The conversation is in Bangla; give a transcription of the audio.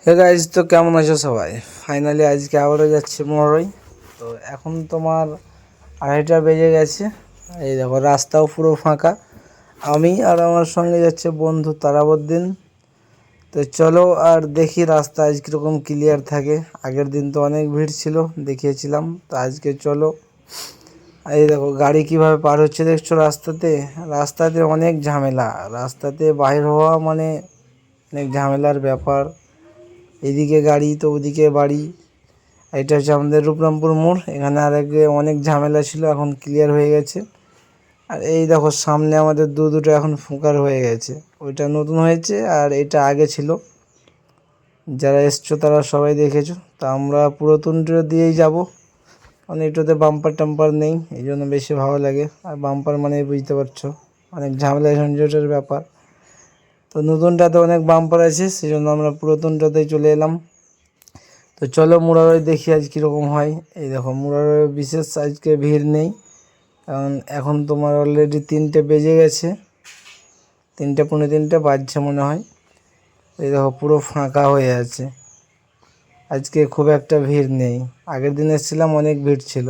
হে গাইজ, তো কেমন আছো সবাই? ফাইনালি আজকে আবারও যাচ্ছি মোড়ই। তো এখন তোমার 2:30 বেজে গেছে। এই দেখো, রাস্তাও পুরো ফাঁকা। আমি আর আমার সঙ্গে যাচ্ছে বন্ধু তারাবুদ্দিন। তো চলো আর দেখি রাস্তা আজ কীরকম ক্লিয়ার থাকে। আগের দিন তো অনেক ভিড় ছিল, দেখিয়েছিলাম। তো আজকে চলো। এই দেখো গাড়ি কিভাবে পার হচ্ছে দেখছো রাস্তাতে। রাস্তাতে অনেক ঝামেলা, রাস্তাতে বাইর হওয়া মানে অনেক ঝামেলার ব্যাপার। এদিকে গাড়ি তো ওদিকে বাড়ি। এটা হচ্ছে আমাদের রূপরামপুর মোড়। এখানে আগে অনেক ঝামেলা ছিল, এখন ক্লিয়ার হয়ে গেছে। আর এই দেখো সামনে আমাদের দুটো এখন ফুঁকার হয়ে গেছে। ওইটা নতুন হয়েছে আর এটা আগে ছিল। যারা এসছো তারা সবাই দেখেছো। তা আমরা পুরাতনটা দিয়েই যাব, কারণ এটাতে বাম্পার টাম্পার নেই, এই জন্য বেশি ভালো লাগে। আর বাম্পার মানে বুঝতে পারছো, অনেক ঝামেলা ঝঞ্ঝটের ব্যাপার। তো নতুনটাতে অনেক বাম্পার আছে, সেই জন্য আমরা পুরাতনটাতেই চলে এলাম। তো চলো মুরারই দেখি আজ কীরকম হয়। এই দেখো মুরারই বিশেষ আজকে ভিড় নেই, কারণ এখন তোমার অলরেডি 3টে বেজে গেছে। 3টে পৌনে 3টে বাজছে মনে হয়। এই দেখো পুরো ফাঁকা হয়ে আছে, আজকে খুব একটা ভিড় নেই। আগের দিন এসেছিলাম, অনেক ভিড় ছিল।